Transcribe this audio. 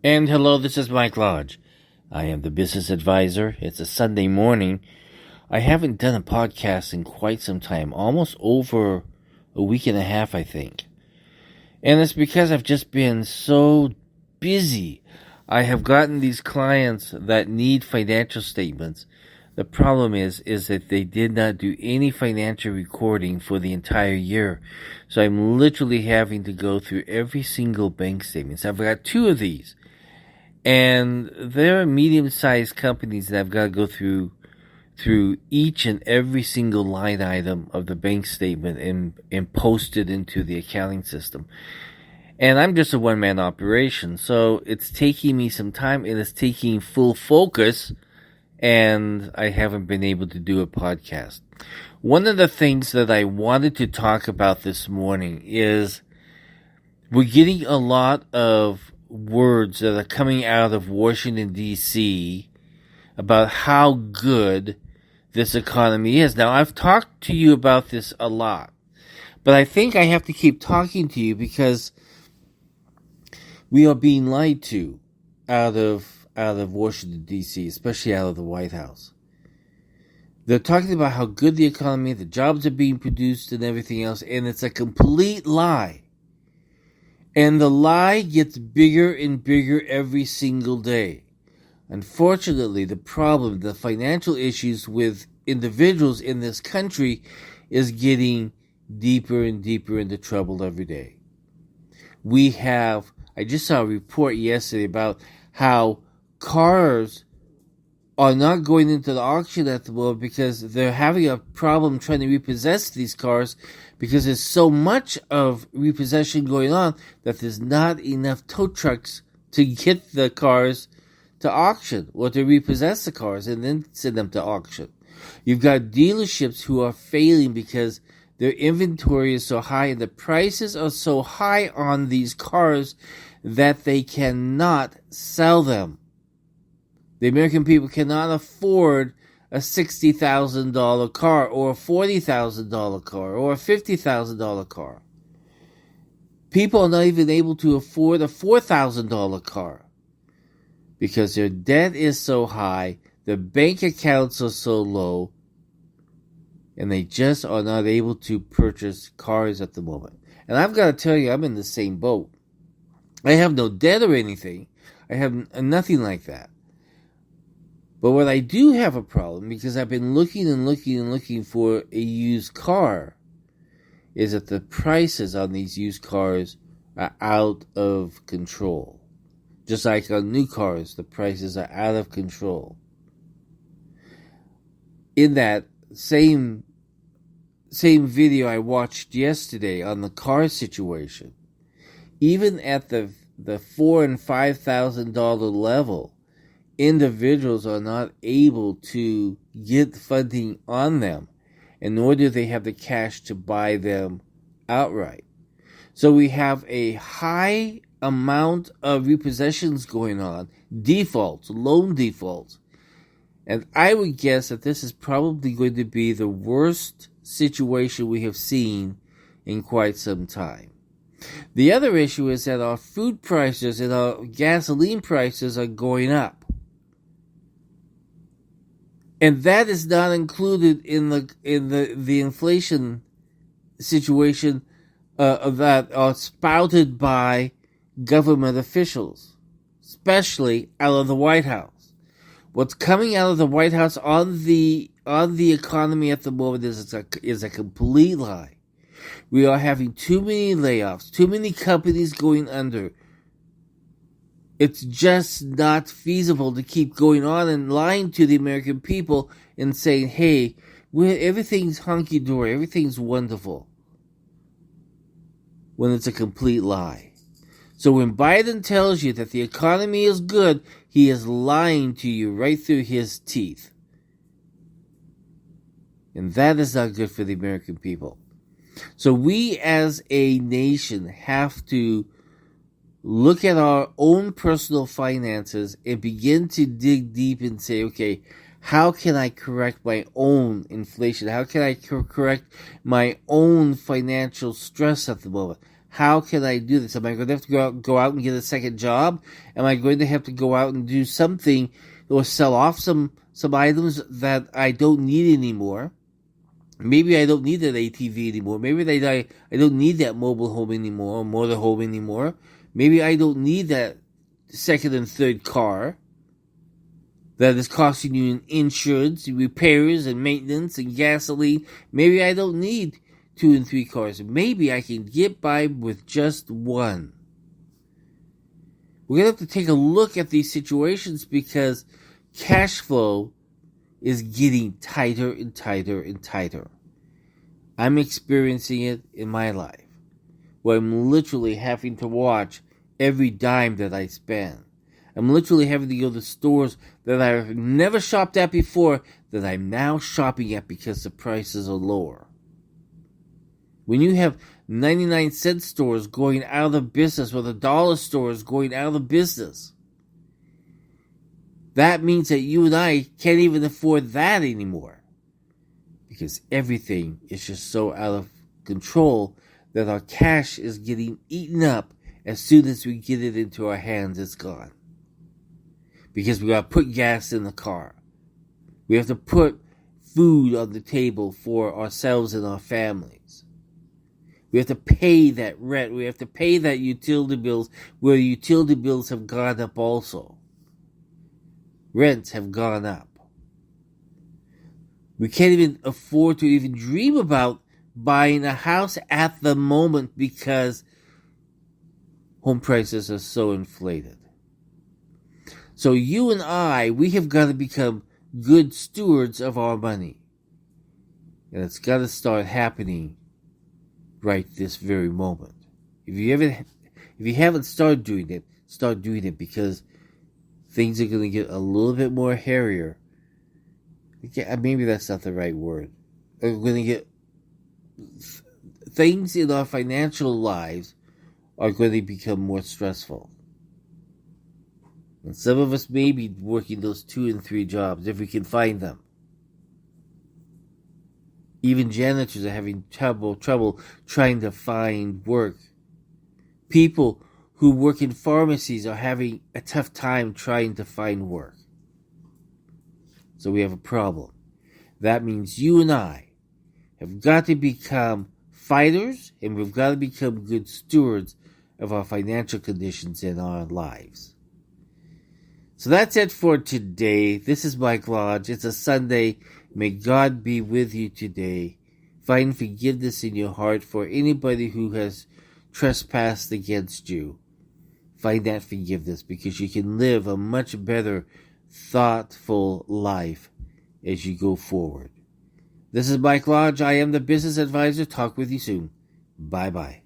And hello, this is Mike Lodge. I am the business advisor. It's a Sunday morning. I haven't done a podcast in quite some time, almost over a week and a half, I think. And it's because I've just been so busy. I have gotten these clients that need financial statements. The problem is that they did not do any financial recording for the entire year. So I'm literally having to go through every single bank statement. So I've got two of these. And there are medium-sized companies that I've got to go through each and every single line item of the bank statement and post it into the accounting system. And I'm just a one-man operation, so it's taking me some time and it's taking full focus, and I haven't been able to do a podcast. One of the things that I wanted to talk about this morning is we're getting a lot of words that are coming out of Washington, D.C. about how good this economy is. Now, I've talked to you about this a lot, but I think I have to keep talking to you because we are being lied to out of Washington, D.C., especially out of the White House. They're talking about how good the economy is, the jobs are being produced and everything else, and it's a complete lie. And the lie gets bigger and bigger every single day. Unfortunately, the financial issues with individuals in this country is getting deeper and deeper into trouble every day. I just saw a report yesterday about how cars are not going into the auction at the moment because they're having a problem trying to repossess these cars because there's so much of repossession going on that there's not enough tow trucks to get the cars to auction or to repossess the cars and then send them to auction. You've got dealerships who are failing because their inventory is so high and the prices are so high on these cars that they cannot sell them. The American people cannot afford a $60,000 car or a $40,000 car or a $50,000 car. People are not even able to afford a $4,000 car because their debt is so high, their bank accounts are so low, and they just are not able to purchase cars at the moment. And I've got to tell you, I'm in the same boat. I have no debt or anything. I have nothing like that. But what I do have a problem, because I've been looking for a used car, is that the prices on these used cars are out of control. Just like on new cars, the prices are out of control. In that same video I watched yesterday on the car situation, even at the $4,000 and $5,000 level, individuals are not able to get funding on them, and nor do they have the cash to buy them outright. So we have a high amount of repossessions going on, defaults, loan defaults, and I would guess that this is probably going to be the worst situation we have seen in quite some time. The other issue is that our food prices and our gasoline prices are going up. And that is not included in the inflation situation that are spouted by government officials, especially out of the White House. What's coming out of the White House on the economy at the moment is a complete lie. We are having too many layoffs, too many companies going under. It's just not feasible to keep going on and lying to the American people and saying, hey, everything's hunky-dory, everything's wonderful, when it's a complete lie. So when Biden tells you that the economy is good, he is lying to you right through his teeth. And that is not good for the American people. So we as a nation have to look at our own personal finances and begin to dig deep and say, okay, how can I correct my own inflation? How can I correct my own financial stress at the moment? How can I do this? Am I going to have to go out and get a second job? Am I going to have to go out and do something or sell off some items that I don't need anymore? Maybe I don't need that ATV anymore. Maybe I don't need that mobile home anymore, or motor home anymore. Maybe I don't need that second and third car that is costing you in insurance, repairs, and maintenance, and gasoline. Maybe I don't need 2 and 3 cars. Maybe I can get by with just one. We're going to have to take a look at these situations because cash flow is getting tighter and tighter and tighter. I'm experiencing it in my life, where I'm literally having to watch every dime that I spend. I'm literally having to go to stores that I've never shopped at before that I'm now shopping at because the prices are lower. When you have 99-cent stores going out of business or the dollar stores going out of business, that means that you and I can't even afford that anymore because everything is just so out of control that our cash is getting eaten up as soon as we get it into our hands. It's gone. Because we got to put gas in the car. We have to put food on the table for ourselves and our families. We have to pay that rent. We have to pay that utility bills, where utility bills have gone up also. Rents have gone up. We can't even afford to even dream about buying a house at the moment because home prices are so inflated. So you and I, we have got to become good stewards of our money. And it's got to start happening right this very moment. If you haven't started doing it, start doing it because things are going to get a little bit more hairier. Maybe that's not the right word. We're going to get things in our financial lives are going to become more stressful. And some of us may be working those 2 and 3 jobs if we can find them. Even janitors are having trouble trying to find work. People who work in pharmacies are having a tough time trying to find work. So we have a problem. That means you and I have got to become fighters, and we've got to become good stewards of our financial conditions in our lives. So that's it for today. This is Mike Lodge. It's a Sunday. May God be with you today. Find forgiveness in your heart for anybody who has trespassed against you. Find that forgiveness because you can live a much better, thoughtful life as you go forward. This is Mike Lodge. I am the business advisor. Talk with you soon. Bye-bye.